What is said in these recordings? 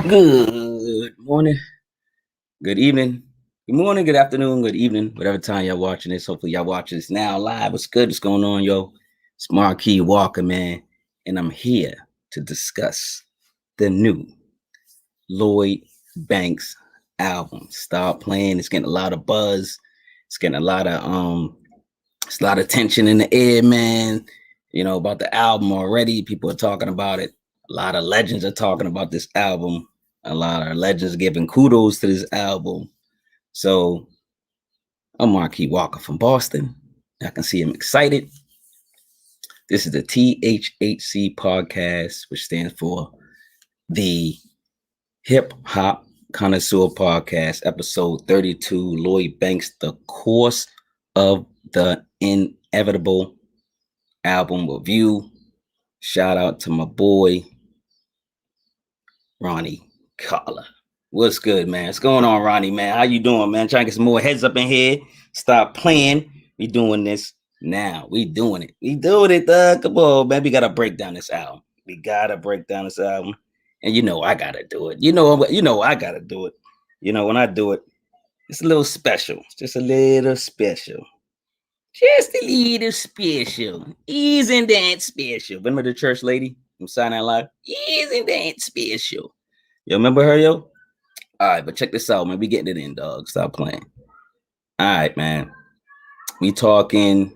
Good morning, good evening, good morning, good afternoon, good evening, whatever time y'all watching this. Hopefully y'all watching this now live. What's good? What's going on, yo? It's Marquis Walker, man, and I'm here to discuss the new Lloyd Banks album. Stop Playing. It's getting a lot of buzz. It's getting a lot of it's a lot of tension in the air, man. You know about the album already. People are talking about it. A lot of legends are talking about this album. A lot of legends giving kudos to this album. So I'm Marquis Walker from Boston. I can see I'm excited. This is the THHC podcast, which stands for the Hip Hop Connoisseur Podcast, episode 32, Lloyd Banks, The Course of the Inevitable album review. Shout out to my boy, Ronnie Collar. What's good, man? What's going on, Ronnie, man? How you doing, man? Trying to get some more heads up in here. Stop playing. We doing this now. We doing it. We doing it, Come on, man. We got to break down this album. We got to break down this album. And you know I got to do it. You know I got to do it. You know, when I do it, it's a little special. It's just a little special. Just a little special. Isn't that special? Remember the church lady from Saturday Night Live? Isn't that special? You remember her, yo? All right, but check this out, man. We getting it in, dog. Stop playing. All right, man. We talking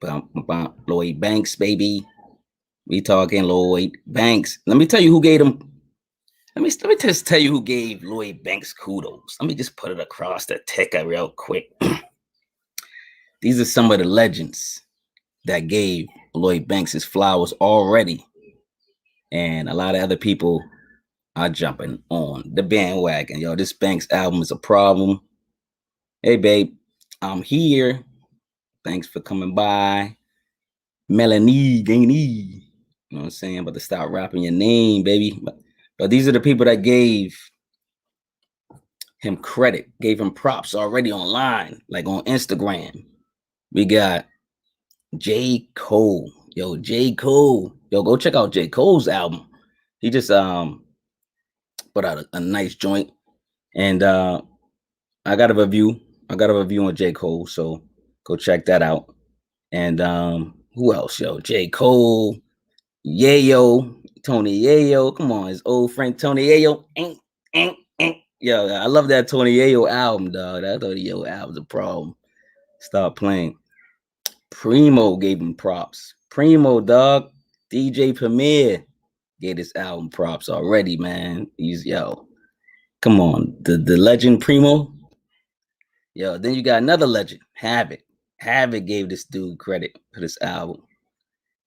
about Lloyd Banks, baby. We talking Lloyd Banks. Let me tell you who gave him. Let me just tell you who gave Lloyd Banks kudos. Let me just put it across the ticker real quick. These are some of the legends that gave Lloyd Banks his flowers already. And a lot of other people are jumping on the bandwagon. Yo, this Banks album is a problem. Hey, babe, I'm here. Thanks for coming by. Melanie, Gainey. You know what I'm saying? About to start rapping your name, baby. But these are the people that gave him credit, gave him props already online, like on Instagram. We got J. Cole. Yo, J. Cole. Yo, go check out J. Cole's album. He just put out a nice joint. And I got a review. I got a review on J. Cole, so go check that out. And who else, yo? J. Cole, Yayo, Tony Yayo. Come on, his old friend Tony Yayo. Yo, I love that Tony Yayo album, dog. That Tony Yayo album's a problem. Stop playing. Primo gave him props. Primo, dog. DJ Premier gave this album props already, man. He's, yo, come on. The legend Primo. Yo, then you got another legend, Havoc. Havoc gave this dude credit for this album.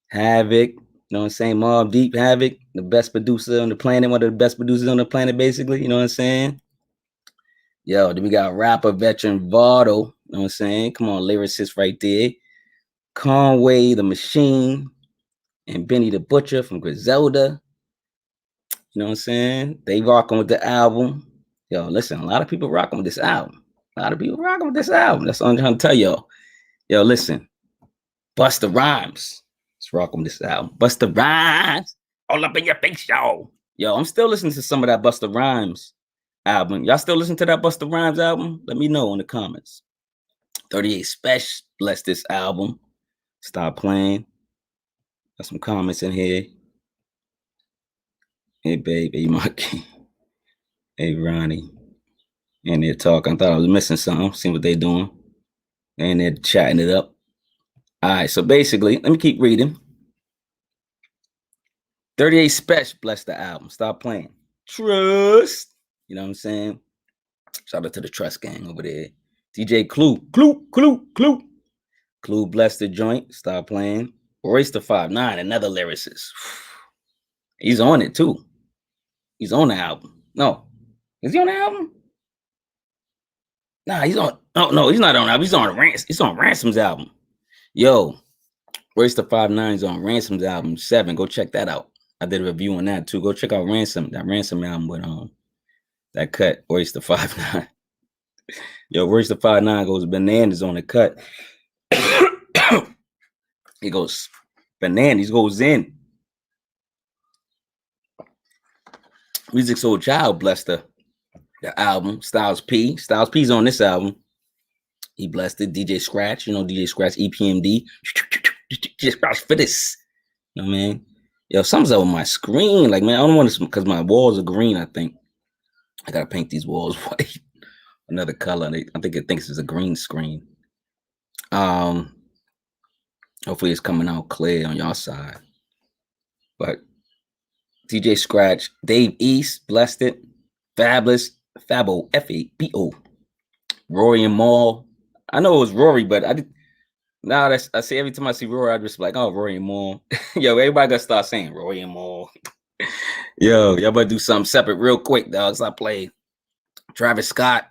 Havoc, you know what I'm saying? Mobb Deep Havoc, the best producer on the planet, one of the best producers on the planet, basically. You know what I'm saying? Yo, then we got rapper veteran Vado. You know what I'm saying? Come on, lyricist right there. Conway the Machine and Benny the Butcher from Griselda. You know what I'm saying? They rocking with the album. Yo, listen, a lot of people rocking with this album. A lot of people rocking with this album. That's what I'm trying to tell y'all. Yo, listen. Busta Rhymes is rocking with this album. Busta Rhymes. All up in your face, y'all. Yo, I'm still listening to some of that Busta Rhymes album. Y'all still listen to that Busta Rhymes album? Let me know in the comments. 38 Special bless this album. Stop playing. Got some comments in here. Hey, babe. Hey, Marky. Hey, Ronnie. And they're talking. I thought I was missing something. See what they're doing. And they're chatting it up. All right. So basically, let me keep reading. 38 Special bless the album. Stop playing. Trust. You know what I'm saying? Shout out to the Trust gang over there. DJ Clue. Clue bless the joint. Stop playing. Royce the 5'9", another lyricist. He's on it too. He's on the album. No. Is he on the album? Nah, he's on. No, he's not on the album. He's on Ransom's album. Yo, Royce the 5'9" is on Ransom's album 7. Go check that out. I did a review on that too. Go check out Ransom. That Ransom album with that cut. Royce the 5'9". Yo, Royce the 5'9" goes bananas on the cut. He goes bananas. Goes in. Music Soul Child blessed the album. Styles P's on this album. He blessed it. DJ Scratch, DJ Scratch, EPMD. DJ Scratch for this. You know what I mean? Yo, something's up with my screen. Like, man, I don't want to, because my walls are green, I think. I got to paint these walls white. Another color. I think it thinks it's a green screen. Hopefully it's coming out clear on y'all side. But DJ Scratch, Dave East, blessed it. Fabulous, Fabo, F-A-B-O. Rory and Maul. I know it was Rory, but I see every time I see Rory, I just like, oh, Rory and Maul. Yo, everybody gotta start saying Rory and Maul. Yo, y'all better do something separate real quick, dog. Stop playing. Travis Scott,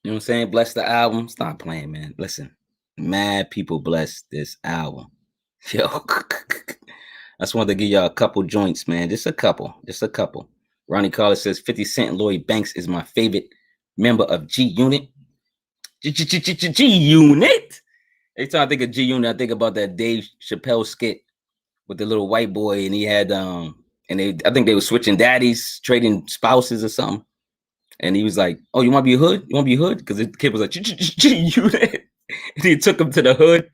you know what I'm saying? Bless the album. Stop playing, man. Listen, mad people bless this album. Yo, I just wanted to give y'all a couple joints, man. Just a couple. Ronnie Carter says 50 Cent and Lloyd Banks is my favorite member of G Unit. G Unit. Every time I think of G Unit, I think about that Dave Chappelle skit with the little white boy, and he had I think they were switching daddies, trading spouses or something. And he was like, "Oh, you want to be a hood? You want to be a hood?" Because the kid was like, G Unit. And he took him to the hood,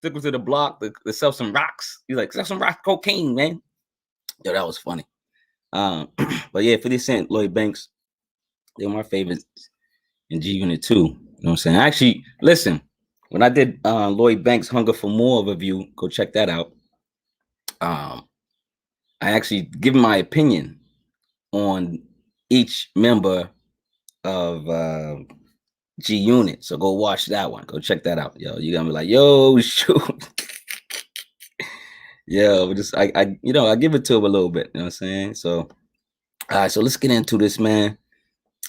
took him to the block to sell some rocks. He's like, "Sell some rock cocaine, man." Yo, that was funny. But yeah, 50 Cent, Lloyd Banks, they're my favorites in G Unit 2. You know what I'm saying? Actually, listen, when I did Lloyd Banks' Hunger for More review, go check that out. I actually give my opinion on each member of G Unit. So go watch that one. Go check that out. Yo, you're gonna be like, yo, shoot. Yo, I give it to him a little bit, you know what I'm saying? So all right, so let's get into this, man.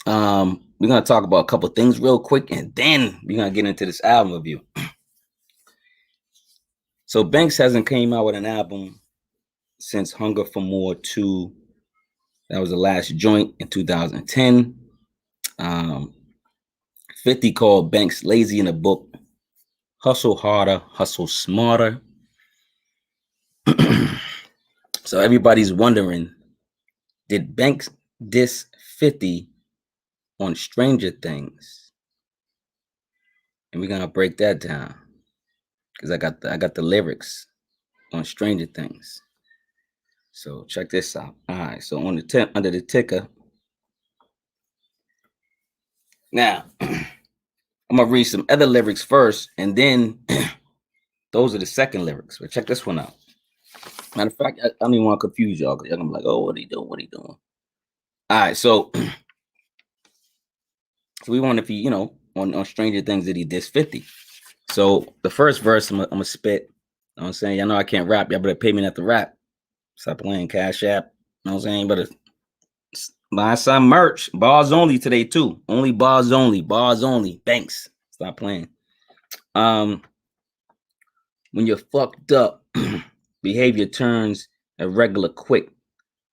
We're gonna talk about a couple things real quick, and then we're gonna get into this album review. So Banks hasn't came out with an album since Hunger for More 2. That was the last joint in 2010. 50 called Banks lazy in the book. Hustle harder, hustle smarter. So everybody's wondering, did Banks diss 50 on Stranger Things? And we're gonna break that down because I got the lyrics on Stranger Things. So check this out. All right, so on the under the ticker. Now I'm gonna read some other lyrics first, and then those are the second lyrics. But check this one out. Matter of fact, I don't even want to confuse y'all because y'all gonna be like, "Oh, what he doing? What he doing?" All right, so we want if he, on Stranger Things that he diss 50. So the first verse I'm gonna spit. You know what I'm saying? Y'all know I can't rap. Y'all better pay me not to rap. Stop playing Cash App. You know what I'm saying? Better buy some merch. Bars only today too. Only bars only. Bars only. Banks. Stop playing. When you're fucked up, behavior turns irregular quick.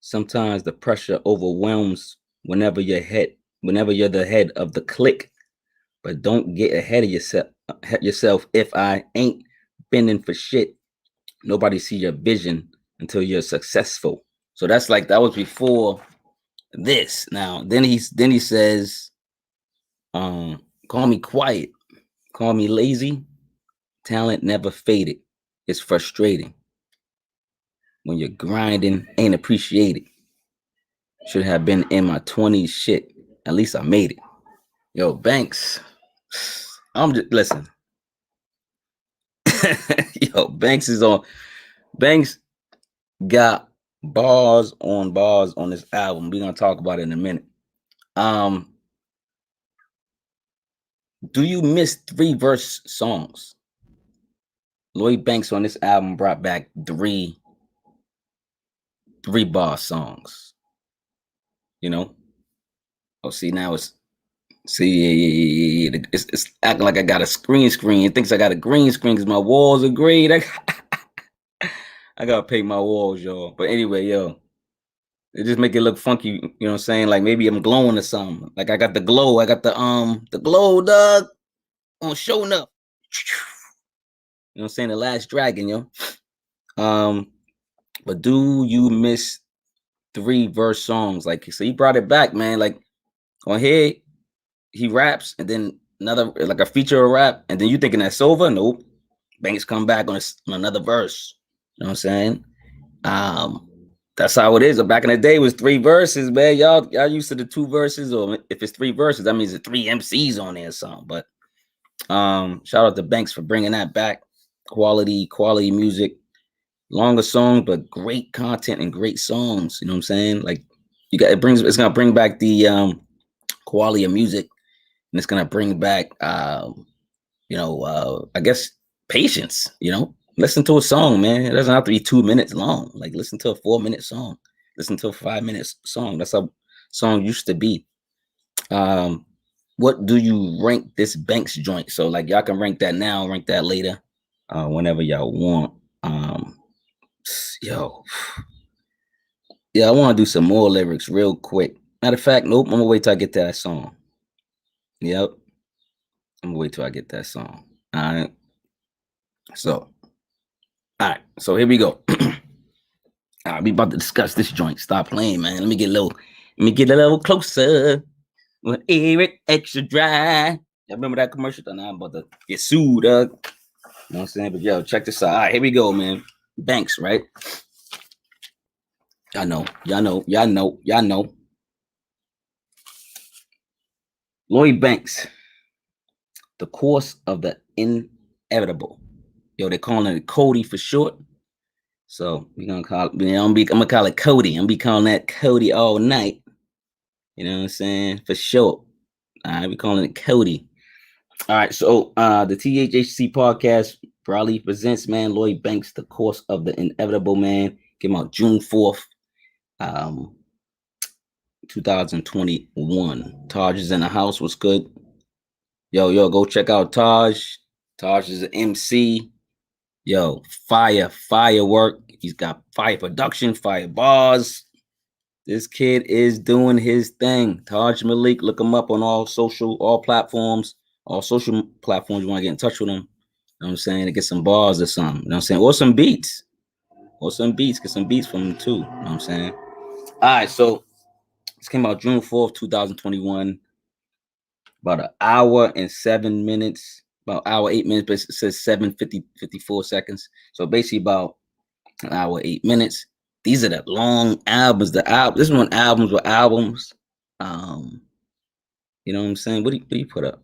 Sometimes the pressure overwhelms whenever you're the head of the clique. But don't get ahead of yourself. If I ain't bending for shit, nobody see your vision until you're successful. So that was before this. Now then he says, call me quiet, call me lazy. Talent never faded. It's frustrating when you're grinding, ain't appreciated. Should have been in my 20s shit. At least I made it. Yo, Banks. Listen. Yo, Banks got bars on this album. We're gonna talk about it in a minute. Do you miss 3-verse songs? Lloyd Banks on this album brought back 3-bar songs. Oh, see, now it's acting like I got a green screen. It thinks I got a green screen because my walls are green. I gotta paint my walls, y'all. But anyway, yo, it just make it look funky. You know what I'm saying? Like maybe I'm glowing or something. Like I got the glow. I got the glow, dog. On showing up. You know what I'm saying? The Last Dragon, yo. But do you miss 3-verse songs. Like, so he brought it back, man. Like on here, he raps and then another like a feature of rap, and then you thinking that's over. Nope. Banks come back on another verse. You know what I'm saying? That's how it is. But back in the day, it was 3 verses, man. Y'all used to the 2 verses, or if it's 3 verses, that means it's 3 MCs on there or something. But shout out to Banks for bringing that back. Quality music, longer songs, but great content and great songs. You know what I'm saying? Like it's gonna bring back the quality of music, and it's gonna bring back I guess patience. Listen to a song, man. It doesn't have to be 2 minutes long. Like listen to a 4-minute song, listen to a 5-minute song. That's how song used to be. What do you rank this Banks joint? So like y'all can rank that now, rank that later, whenever y'all want. I want to do some more lyrics real quick. Matter of fact, nope, I'm gonna wait till I get to that song. Yep, I'm gonna wait till I get that song. All right. So here we go. All right, we about to discuss this joint. Stop playing, man. Let me get a little closer. With Eric extra dry. Y'all remember that commercial? Now I'm about to get sued, You know what I'm saying? But yo, check this out. All right, here we go, man. Banks, right? Y'all know. Lloyd Banks, the course of the inevitable. Yo, they calling it COTI for short. So we're gonna call it, I'm gonna call it COTI. I'm gonna be calling that COTI all night. You know what I'm saying? For short. All right, we're calling it COTI. All right, so the THHC podcast proudly presents, man, Lloyd Banks, the course of the inevitable, man. Came out June 4th, 2021. Taj is in the house. What's good? Yo, go check out Taj. Taj is an MC. Yo, firework. He's got fire production, fire bars. This kid is doing his thing. Taj Malik, look him up on all social platforms. All social platforms, you want to get in touch with him. You know what I'm saying? To get some bars or something. You know what I'm saying? Or some beats. Get some beats from him too. You know what I'm saying? All right, so this came out June 4th, 2021. About an hour and 7 minutes. About an hour, 8 minutes, but it says 7:54 seconds. So basically about an hour, 8 minutes. These are the long albums. This one albums were albums. You know what I'm saying? What do you put up?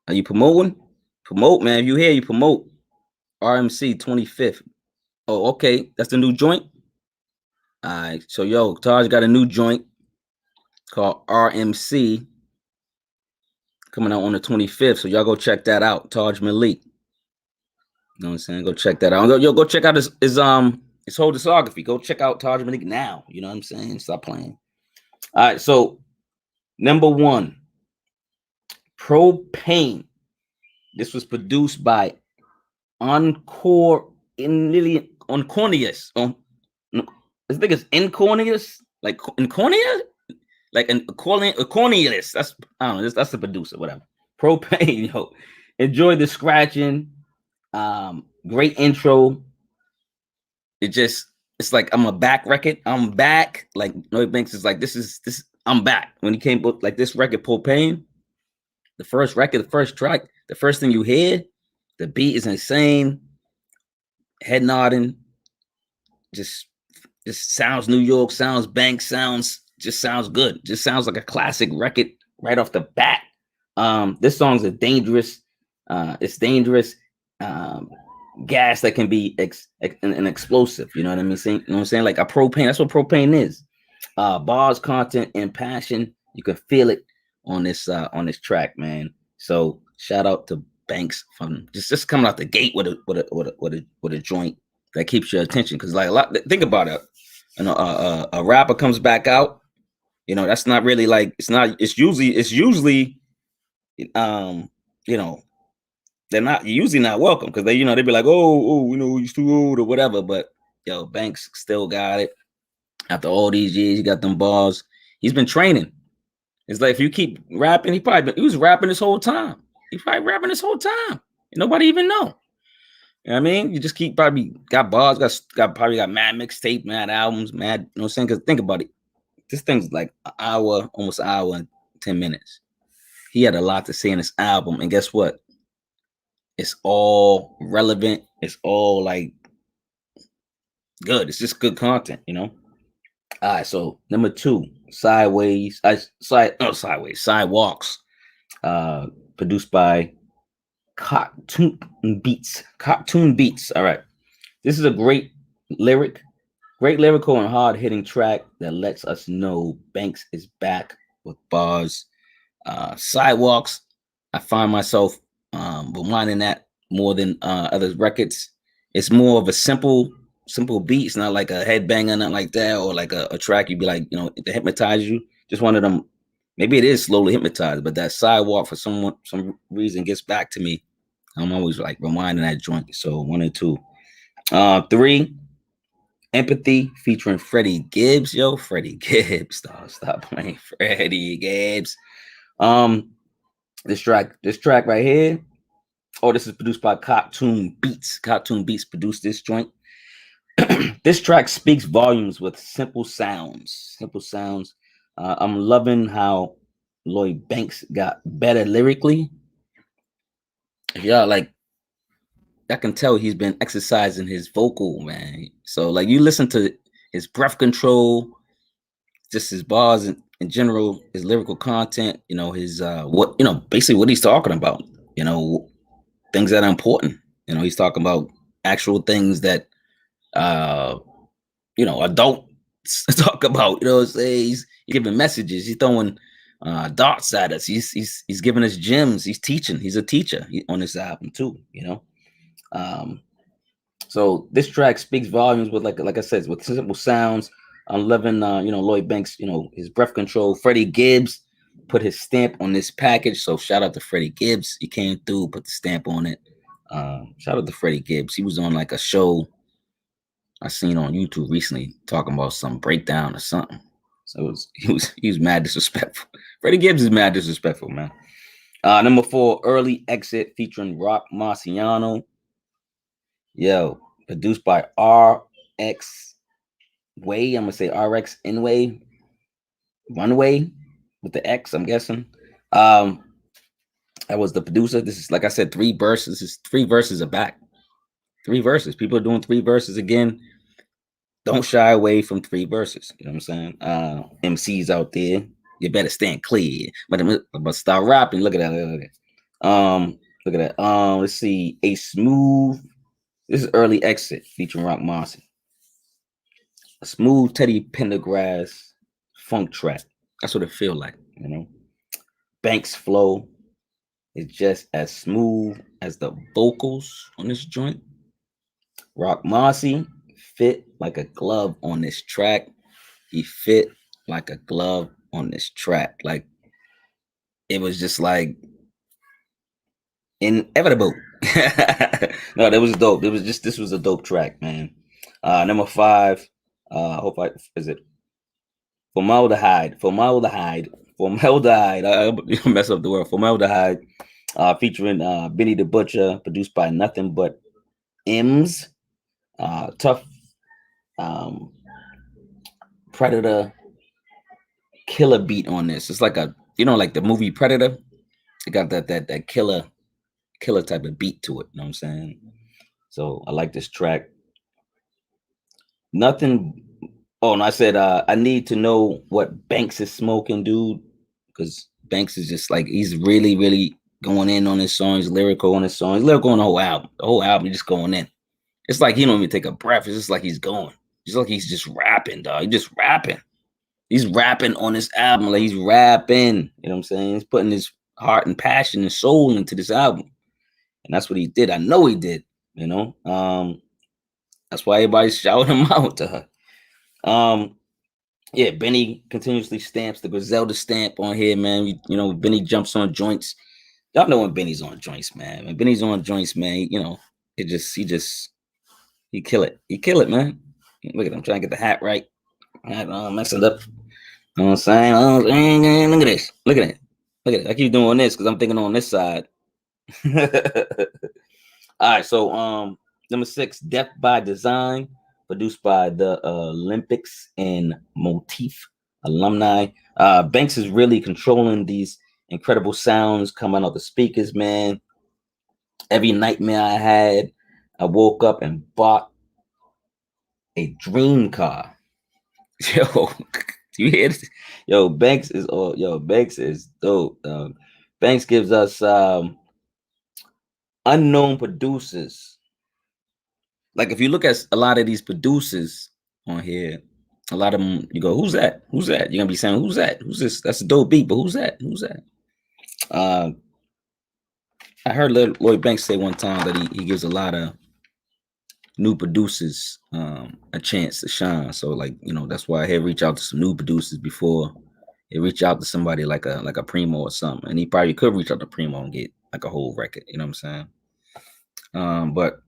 Are you promoting? Promote, man. If you here, you promote. RMC 25th. Oh, okay. That's the new joint. All right. So yo, Taj got a new joint called RMC coming out on the 25th. So y'all go check that out. Taj Malik. You know what I'm saying? Go check that out. Go check out his whole discography. Go check out Taj Malik now. You know what I'm saying? Stop playing. All right. So number 1, Propane. This was produced by Encore Encorneous. I think it's Encorneous, like Encornea, like an Cornelius. That's I don't know. That's the producer, whatever. Propane, yo. Enjoy the scratching. Great intro. It's like I'm a back record. I'm back. Like Lloyd Banks is like this. I'm back. When he came up like this record, Propane. The first record, the first track, the first thing you hear, the beat is insane. Head nodding, just sounds New York, sounds Banks, sounds good. Just sounds like a classic record right off the bat. This song's dangerous. It's dangerous. Gas that can be an explosive. You know what I mean? You know what I'm saying? Like a propane. That's what propane is. Bars, content, and passion. You can feel it on this track, man. So shout out to Banks from just coming out the gate with a joint that keeps your attention. Because like think about it, a rapper comes back out, that's not really like it's usually they're not usually not welcome because they be like, oh he's too old or whatever. But yo, Banks still got it after all these years. He got them bars. He's been training. It's like if you keep rapping, he was rapping this whole time. He's probably rapping this whole time. And nobody even know. You know what I mean? You just keep probably got bars, probably got mad mixtape, mad albums, mad, you know what I'm saying? Because think about it. This thing's like an hour, almost an hour and 10 minutes. He had a lot to say in this album. And guess what? It's all relevant. It's all like good. It's just good content, you know? All right, so number 2, Sidewalks. Produced by CartuneBeatz. All right. This is a great lyrical and hard-hitting track that lets us know Banks is back with bars. Sidewalks, I find myself reminding that more than other records. It's more of a simple beat. It's not like a headbanger, nothing like that, or like a track you'd be like, you know, to hypnotize you. Just one of them. Maybe it is slowly hypnotized, but that Sidewalk for some reason gets back to me. I'm always like reminding that joint. So 1 and 2. 3, Empathy featuring Freddie Gibbs. Yo, Freddie Gibbs. Stop playing Freddie Gibbs. This track right here. Oh, this is produced by CartuneBeatz. CartuneBeatz produced this joint. This track speaks volumes with simple sounds. I'm loving how Lloyd Banks got better lyrically. Yeah, like I can tell he's been exercising his vocal, man. So like you listen to his breath control, just his bars in general, his lyrical content, you know, his basically what he's talking about, you know, things that are important. You know, he's talking about actual things that adults talk about, you know, he's giving messages, he's throwing darts at us, he's giving us gems, he's teaching, he's a teacher on this album too, you know. So this track speaks volumes with like I said, with simple sounds. I'm loving Lloyd Banks, you know, his breath control. Freddie Gibbs put his stamp on this package, so shout out to Freddie Gibbs. He came through, put the stamp on it. Shout out to Freddie Gibbs. He was on like a show I seen on YouTube recently talking about some breakdown or something. So he was mad disrespectful. Freddie Gibbs is mad disrespectful, man. Number 4, Early Exit featuring Marciano. Yo, produced by Rxway. I'm gonna say Rxnway. Runway with the X, I'm guessing. That was the producer. This is, like I said, 3 verses. This is 3 verses are back. 3 verses. People are doing 3 verses again. Don't shy away from 3 verses. You know what I'm saying? MCs out there, you better stand clear. But start rapping. Look at that. Look at that. Let's see. This is Early Exit featuring Rock Marcy. A smooth Teddy Pendergrass funk track. That's what it feel like, you know. Banks' flow is just as smooth as the vocals on this joint. Rock Marcy fit like a glove on this track. He fit like a glove on this track. Like it was just like inevitable. No, that was dope. This was a dope track, man. Number 5, is it Formaldehyde. I mess up the word. Formaldehyde, featuring Benny the Butcher, produced by nothing but M's. Tough Predator killer beat on this. It's like like the movie Predator. It got that killer type of beat to it. You know what I'm saying? So I like this track. Nothing. Oh, and I said I need to know what Banks is smoking, dude, because Banks is just like he's really, really going in on his songs, lyrical on his songs, lyrical on the whole album. The whole album, he's just going in. It's like he don't even take a breath. It's just like he's going. It's like he's just rapping, dog. He's just rapping. He's rapping on this album. Like he's rapping. You know what I'm saying? He's putting his heart and passion and soul into this album. And that's what he did. I know he did, you know. That's why everybody's shouting him out to her. Yeah, Benny continuously stamps the Griselda stamp on here, man. You know, Benny jumps on joints. Y'all know when Benny's on joints, man. When Benny's on joints, man, you know, he kill it. He kill it, man. Look at him trying to get the hat right. Mess it up. You know what I'm saying? Look at this. Look at it. Look at it. I keep doing this because I'm thinking on this side. All right, so Number 6, Death by Design, produced by the Olympics and Motif Alumni. Banks is really controlling these incredible sounds coming out the speakers, man. Every nightmare I had, I woke up and bought a dream car. Yo, you hear this? Yo, Banks is dope. Banks gives us unknown producers. Like if you look at a lot of these producers on here, a lot of them, you go, who's that? Who's that? You're gonna be saying, who's that? Who's this? That's a dope beat, but who's that? Who's that? I heard Lloyd Banks say one time that he gives a lot of new producers a chance to shine. So like, you know, that's why I had reach out to some new producers before he reach out to somebody like a Primo or something. And he probably could reach out to Primo and get like a whole record, you know what I'm saying? But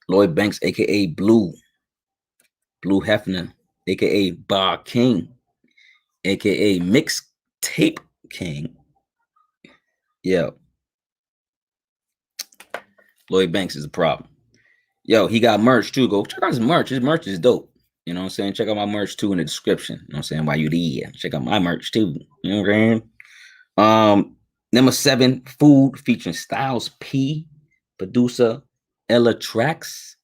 Lloyd Banks, aka Blue Hefner, aka Bar King, aka Mixtape King. Yeah. Lloyd Banks is a problem. Yo, he got merch too. Go check out his merch. His merch is dope. You know what I'm saying? Check out my merch too in the description. You know what I'm saying? While you there, check out my merch too. You know what I'm saying? Number 7, Food, featuring Styles P, producer Illatracks.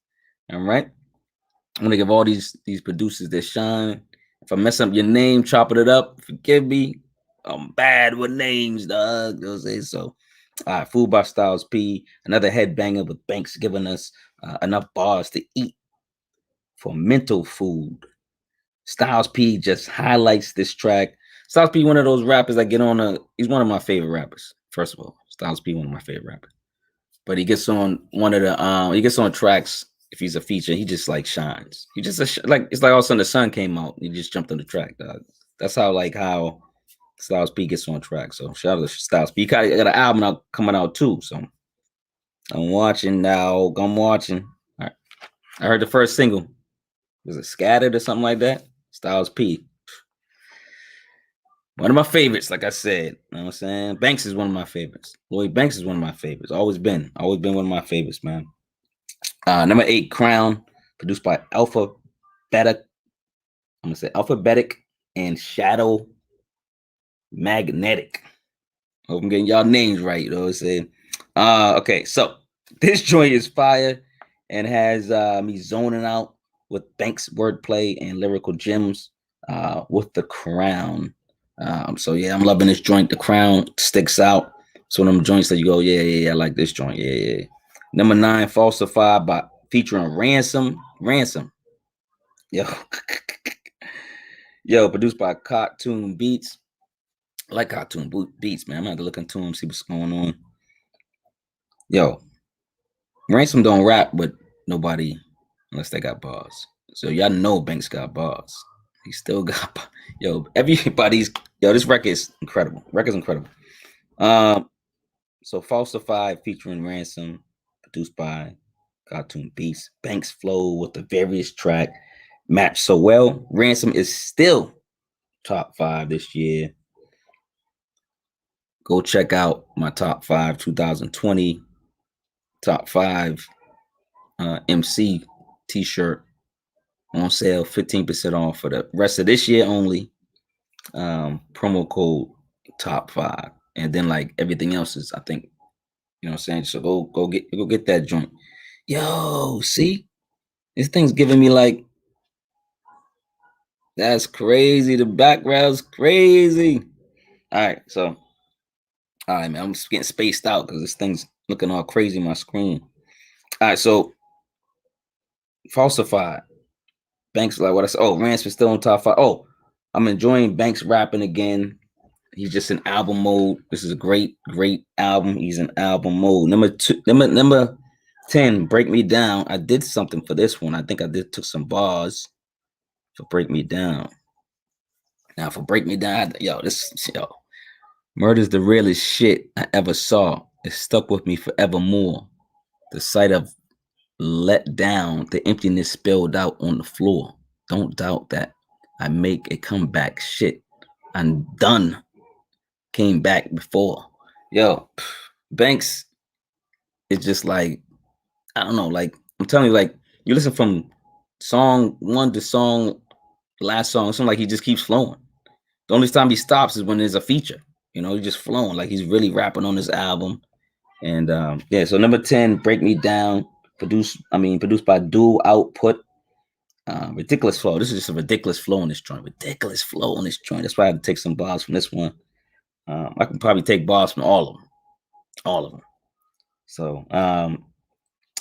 All right. I'm gonna give all these producers their shine. If I mess up your name, chopping it up, forgive me. I'm bad with names, dog. You know what I'm saying? So, all right, Food by Styles P, another headbanger with Banks giving us enough bars to eat for mental food. Styles P just highlights this track. Styles P, one of those rappers that get on he's one of my favorite rappers. First of all, Styles P, one of my favorite rappers. But he gets on one of the he gets on tracks. If he's a feature, he just like shines. He just like it's like all of a sudden the sun came out. He just jumped on the track, dog. That's how Styles P gets on track. So shout out to Styles P. He got an album coming out too. So I'm watching now. I'm watching. All right. I heard the first single. Was it Scattered or something like that? Styles P. One of my favorites, like I said. You know what I'm saying? Banks is one of my favorites. Lloyd Banks is one of my favorites. Always been one of my favorites, man. Number 8, Crown, produced by Alpha Betic. I'm gonna say Alpha Betic and Shadow Magnetic. Hope I'm getting y'all names right. You know what I'm saying? Okay, so this joint is fire and has me zoning out with Banks wordplay and lyrical gems with the Crown. So yeah, I'm loving this joint. The Crown sticks out. So them joints that you go, yeah, I like this joint. Yeah. Number 9, Falsified by featuring Ransom. Yo, produced by CartuneBeatz. I like CartuneBeatz, man. I'm gonna have to look into him, see what's going on. Yo, Ransom don't rap with nobody unless they got bars. So y'all know Banks got bars. He still got everybody's this record is incredible. Record's incredible. So Falsified featuring Ransom, produced by CartuneBeatz. Banks flow with the various track match so well. Ransom is still top 5 this year. Go check out my top 5 2020 top 5 MC t-shirt on sale, 15% off for the rest of this year only. Promo code top 5, and then like everything else is, I think, you know what I'm saying? So go get that joint. Yo, see, this thing's giving me like, that's crazy. The background's crazy. All right, man, I'm just getting spaced out because this thing's looking all crazy on my screen. All right, so Falsified. Banks, like what I said. Oh, Ransom's still on top 5. Oh, I'm enjoying Banks rapping again. He's just in album mode. This is a great album. He's in album mode. Number 10, Break Me Down. I did something for this one. I think I took some bars for Break Me Down. Now for Break Me Down, Murder's the realest shit I ever saw. It stuck with me forevermore. The sight of let down, the emptiness spilled out on the floor. Don't doubt that I make a comeback. Shit, I'm done. Came back before. Yo, Banks is just like, I don't know, like I'm telling you, like you listen from song one to song last song, it's like he just keeps flowing. The only time he stops is when there's a feature. You know, he's just flowing, like he's really rapping on this album. And yeah, so number 10, Break Me Down, produced by Dual Output. Ridiculous flow. This is just a ridiculous flow in this joint. Ridiculous flow in this joint. That's why I had to take some bars from this one. I can probably take bars from all of them. All of them. So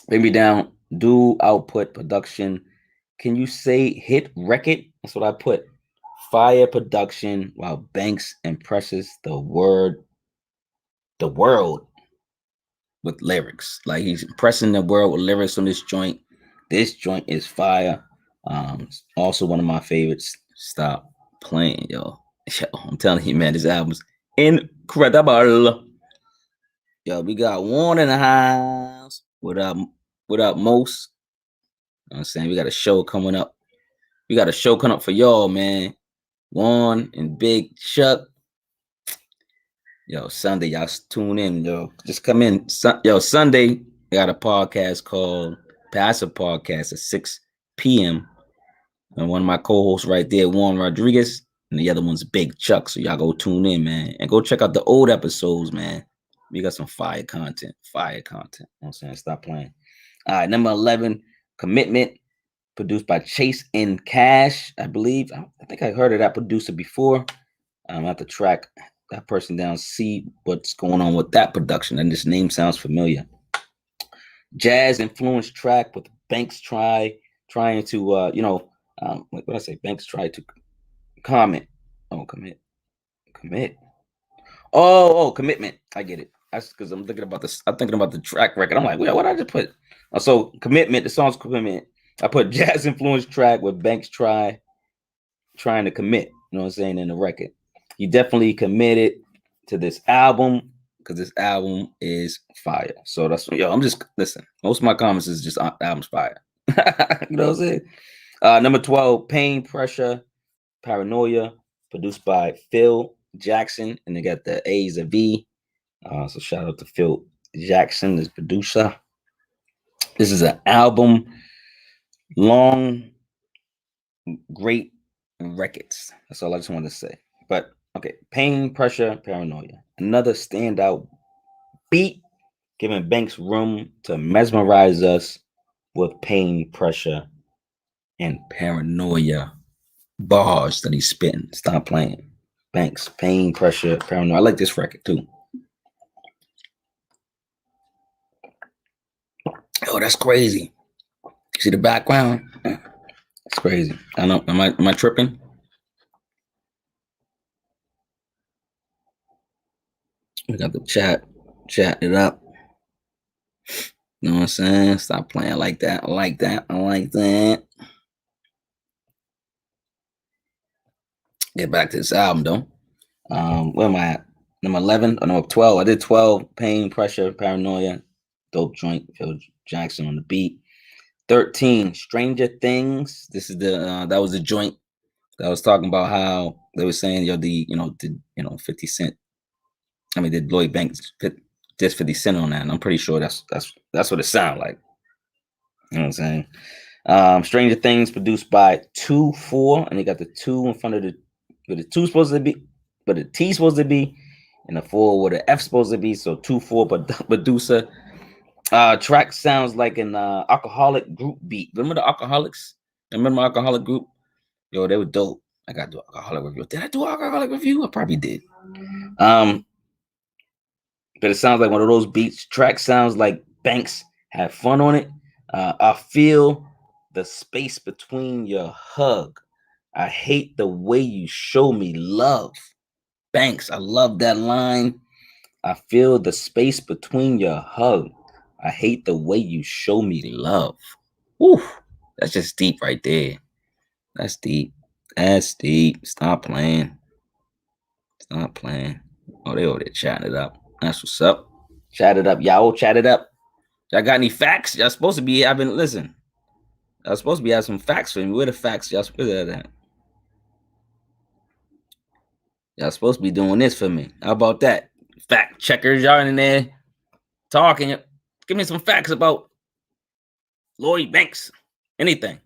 Break Me Down, Dual Output Production. Can you say hit record? That's what I put. Fire production while Banks impresses the world with lyrics. Like he's impressing the world with lyrics on this joint. This joint is fire. Also one of my favorites. Stop playing, yo. Yo, I'm telling you, man, this album's incredible. Yo, we got One in the house without most. You know what I'm saying? We got a show coming up. We got a show coming up for y'all, man. One and Big Chuck. Yo, Sunday, y'all tune in, yo. Just come in. Yo, Sunday, I got a podcast called Passive Podcast at 6 p.m. And one of my co-hosts right there, Juan Rodriguez, and the other one's Big Chuck. So y'all go tune in, man. And go check out the old episodes, man. We got some fire content. Fire content. You know what I'm saying? Stop playing. All right, number 11, Commitment, produced by Chase and Cashe, I believe. I think I heard of that producer before. I'm going to have to track that person down, see what's going on with that production. And this name sounds familiar. Jazz influenced track with Banks trying to, what did I say? Banks tried to comment. Oh, commit. Oh, commitment. I get it. That's because I'm thinking about this. I'm thinking about the track record. I'm like, what did I just put? So commitment. The song's Commitment. I put jazz influenced track with Banks trying to commit. You know what I'm saying, in the record. He definitely committed to this album because this album is fire. So that's I'm just listen. Most of my comments is just album's fire. You know what I'm saying? Number 12, Pain, Pressure, Paranoia, produced by Phil Jvckson, and they got the A's and V. So shout out to Phil Jvckson, this producer. This is an album, long, great records. That's all I just wanted to say. But okay, Pain, Pressure, Paranoia. Another standout beat, giving Banks room to mesmerize us with Pain, Pressure, and Paranoia bars that he's spitting. Stop playing. Banks, Pain, Pressure, Paranoia. I like this record too. Oh, that's crazy. See the background? It's crazy. I don't know. Am I tripping? We got the chat it up. You know what I'm saying? Stop playing like that. I like that. Get back to this album though. Where am I at? Number 11 or number 12? I did 12. Pain, Pressure, Paranoia. Dope joint. Phil Jvckson on the beat. 13. Stranger Things. This is the that was the joint that was talking about how they were saying did 50 Cent. I mean, did Lloyd Banks just 50 Cent on that? And I'm pretty sure that's what it sounded like. You know what I'm saying? Stranger Things produced by 2-4, and they got the 2 in front of where the 2 supposed to be, but the T supposed to be, and the 4 where the F supposed to be. So 2-4 producer. Track sounds like an alcoholic group beat. Remember the Alcoholics? Remember my alcoholic group? Yo, they were dope. I got to do alcoholic review. Did I do alcoholic review? I probably did. But it sounds like one of those beats. Track sounds like Banks had fun on it. I feel the space between your hug. I hate the way you show me love. Banks, I love that line. I feel the space between your hug. I hate the way you show me love. Woo, that's just deep right there. That's deep. Stop playing. Oh, they over there chatting it up. That's what's up. Chat it up, y'all. Chat it up. Y'all got any facts? Y'all supposed to be having, listen. Y'all supposed to be having some facts for me. Where the facts? Y'all supposed to be doing this for me. How about that? Fact checkers, y'all in there talking. Give me some facts about Lloyd Banks, anything.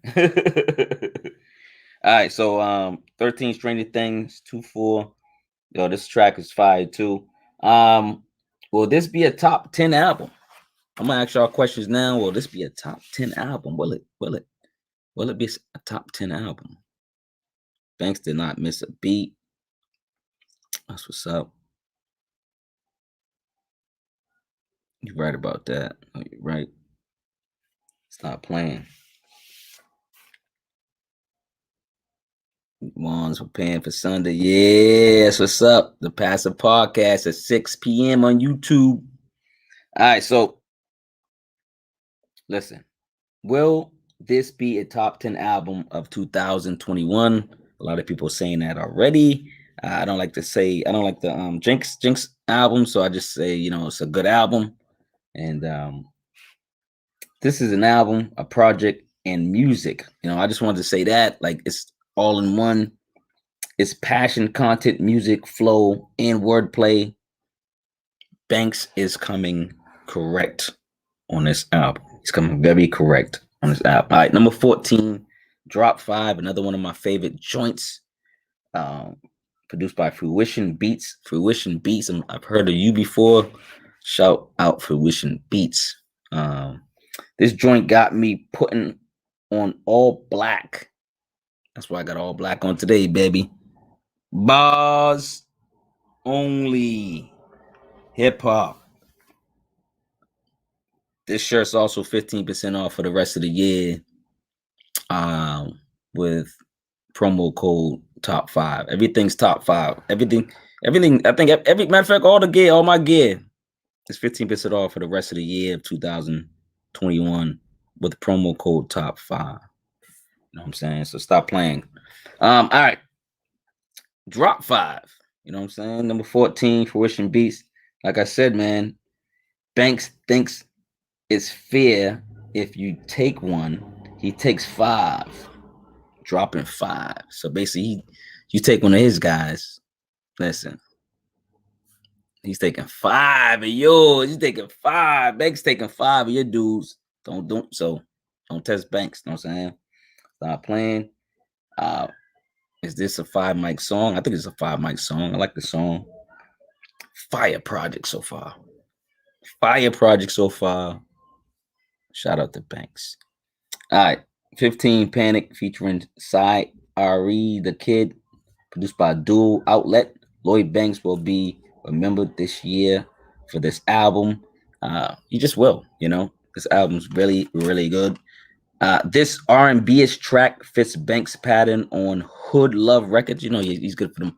All right, so 13 Stranger Things, 2-4. Yo, this track is fire too. Will this be a top 10 album? I'm gonna ask y'all questions now. Will this be a top 10 album? Will it be a top 10 album? Banks did not miss a beat. That's what's up. You're right about that. Oh, you're right. Stop playing. Ones were paying for Sunday. Yes, what's up? The Passive Podcast at 6 p.m. on YouTube. All right, so listen. Will this be a top 10 album of 2021? A lot of people are saying that already. I don't like the Jinx album, so I just say, it's a good album. And this is an album, a project, and music. I just wanted to say that, like, it's all in one. It's passion, content, music, flow, and wordplay. Banks is coming correct on this album. He's coming very correct on this album. All right, number 14, Drop 5, another one of my favorite joints. Produced by Frution Beats. Frution Beats. I've heard of you before. Shout out Frution Beats. This joint got me putting on all black. That's why I got all black on today, baby. Bars only. Hip hop. This shirt's also 15% off for the rest of the year. With promo code top 5. Everything's top 5. Everything. I think every matter of fact, all my gear is 15% off for the rest of the year of 2021 with the promo code top 5. You know what I'm saying? So stop playing. All right. Drop 5. You know what I'm saying? Number 14, Frution Beats. Like I said, man, Banks thinks it's fair if you take one. He takes 5. Dropping 5. So basically, you take one of his guys. Listen. He's taking 5 of yours. He's taking 5. Banks taking 5 of your dudes. Don't test Banks. You know what I'm saying? Stop playing. Is this a 5 mic song? I think it's a 5 mic song. I like the song. Fire project so far. Shout out to Banks. All right. 15 Panic featuring Side RE the Kid, produced by Dual Outlet. Lloyd Banks will be remembered this year for this album. He just will, This album's really, really good. This R&B-ish track fits Banks' pattern on Hood Love Records. He's good for them.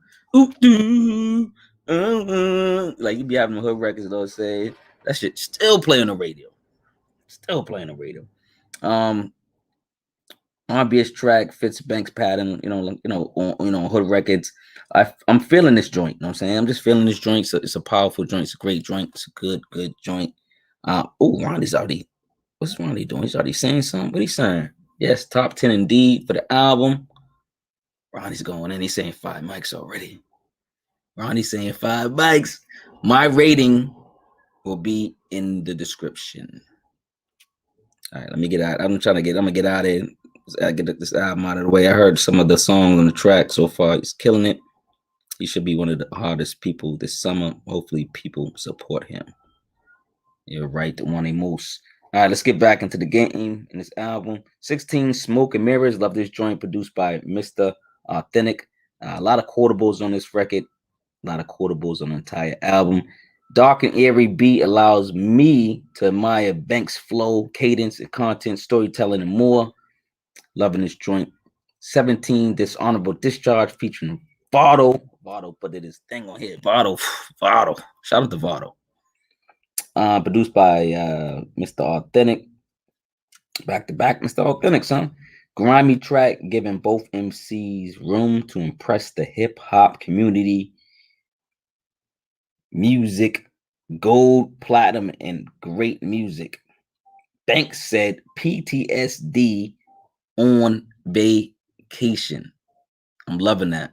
Like, you be having the Hood Records, they'll say that shit still play on the radio. R&B-ish track fits Banks' pattern, on Hood Records. I'm feeling this joint. You know what I'm saying? I'm just feeling this joint. So it's a powerful joint. It's a great joint. It's a good joint. Ronnie's already. What's Ronnie doing? He's already saying something. What he's saying? Yes, top 10 indeed for the album. Ronnie's going in. He's saying 5 mics already. Ronnie's saying 5 mics. My rating will be in the description. All right, let me get out. I'm gonna get out of it. I get this album out of the way. I heard some of the songs on the track so far. He's killing it. He should be one of the hardest people this summer. Hopefully, people support him. You're right, the one Moose. All right, let's get back into the game in this album. 16 Smoke and Mirrors. Love this joint, produced by Mr. Authentic. A lot of quotables on this record. A lot of quotables on the entire album. Dark and airy beat allows me to admire Banks' flow, cadence, and content, storytelling, and more. Loving this joint. 17 Dishonorable Discharge featuring Vado. Vado put his thing on here. Vado. Shout out to Vado. Produced by Mr. Authentic. Back to back, Mr. Authentic, son. Grimy track, giving both MCs room to impress the hip hop community. Music, gold, platinum, and great music. Banks said PTSD on vacation. I'm loving that.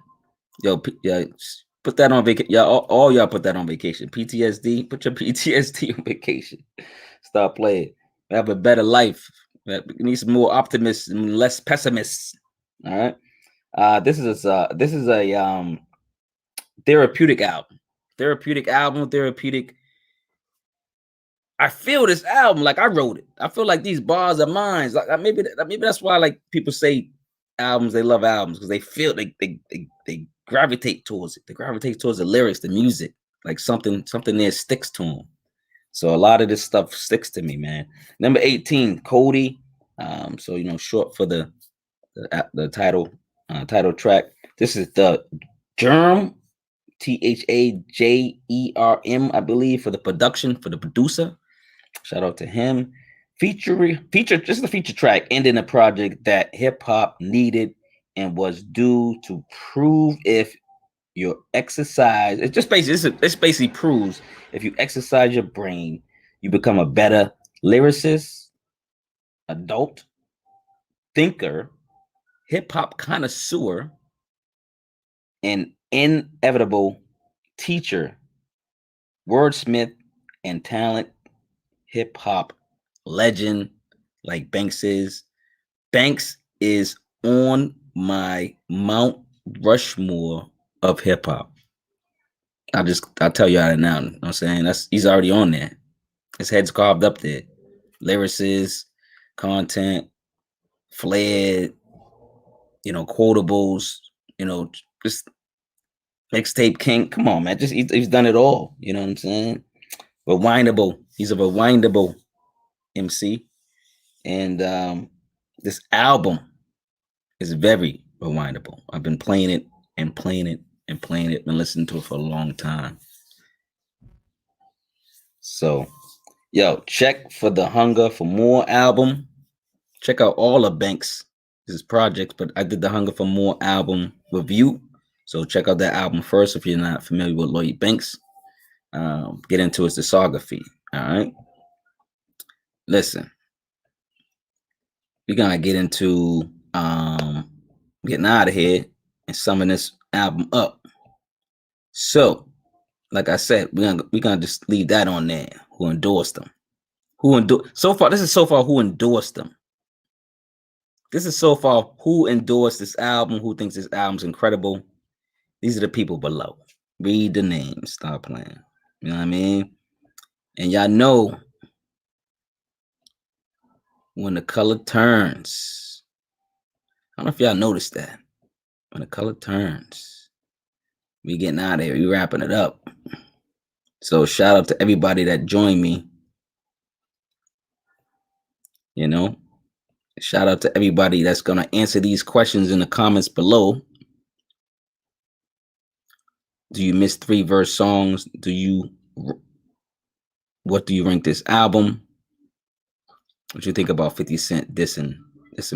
Yo, put that on vacation. Y'all, all y'all put that on vacation. PTSD, put your PTSD on vacation. Stop playing. We have a better life. We need some more optimists and less pessimists. All right. This is a therapeutic album. Therapeutic. I feel this album like I wrote it. I feel like these bars are mine. Like maybe that's why like people say albums, they love albums because they feel they gravitate towards it. They gravitate towards the lyrics, the music, like something there sticks to them. So a lot of this stuff sticks to me, man. Number 18, COTI. So short for the title track. This is the Jerm, THAJERM, I believe, for the producer. Shout out to him. Feature. This is the feature track ending a project that hip hop needed and was due to prove if your exercise. It basically proves if you exercise your brain, you become a better lyricist, adult, thinker, hip hop connoisseur, and inevitable teacher, wordsmith, and talent. Hip hop legend like Banks is. Banks is on my Mount Rushmore of hip hop. I'll tell you that now. You know what I'm saying? He's already on there. His head's carved up there. Lyricists, content, flair, quotables, just mixtape king. Come on, man. He's done it all. You know what I'm saying? Rewindable. He's a rewindable MC. And this album is very rewindable. I've been playing it and playing it and playing it. Been listening to it for a long time. So, check for the Hunger for More album. Check out all of Banks' projects, but I did the Hunger for More album review. So check out that album first if you're not familiar with Lloyd Banks. Get into his discography. All right. Listen, we're gonna get into getting out of here and summing this album up. So, like I said, we're gonna just leave that on there. Who endorsed them? This is so far who endorsed them. This is so far who endorsed this album, who thinks this album's incredible. These are the people below. Read the names. Start playing. You know what I mean? And y'all know when the color turns. I don't know if y'all noticed that. When the color turns, we getting out of here. We wrapping it up. So shout out to everybody that joined me. Shout out to everybody that's going to answer these questions in the comments below. Do you miss 3-verse songs? What do you rank this album? What you think about 50 Cent dissing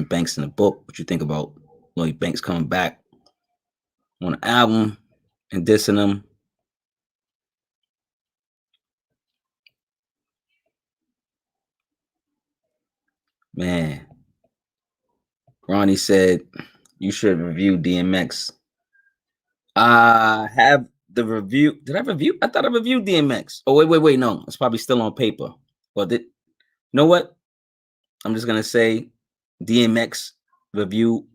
Banks in the book? What you think about Lloyd Banks coming back on the album and dissing him? Man, Ronnie said you should review DMX. I have the review. Did I review? I thought I reviewed DMX. Oh, wait. No, it's probably still on paper. Well, you know what? I'm just going to say DMX review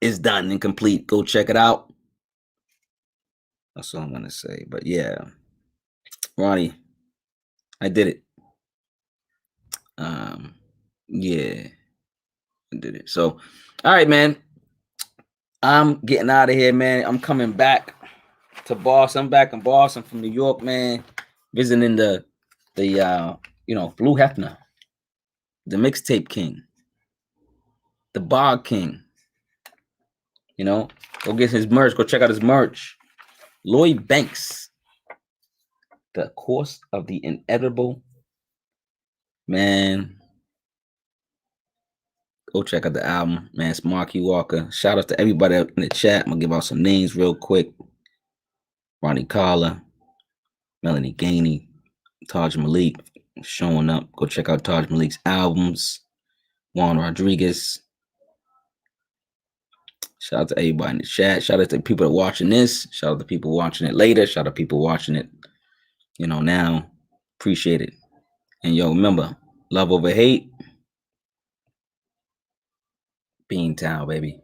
is done and complete. Go check it out. That's all I'm going to say. But yeah, Ronnie, I did it. Yeah, I did it. So, all right, man. I'm getting out of here, man. I'm coming back to Boston. I'm back in Boston from New York, man. Visiting the Blue Hefner, the mixtape king, the Bog King. Go get his merch. Go check out his merch. Lloyd Banks, The Course of the Inevitable. Man, go check out the album, man. It's Marky Walker. Shout out to everybody in the chat. I'm gonna give out some names real quick. Ronnie Carla, Melanie Gainey, Taj Malik showing up. Go check out Taj Malik's albums. Juan Rodriguez. Shout out to everybody in the chat. Shout out to people that are watching this. Shout out to people watching it later. Shout out to people watching it, now. Appreciate it. And remember, love over hate. Beantown, baby.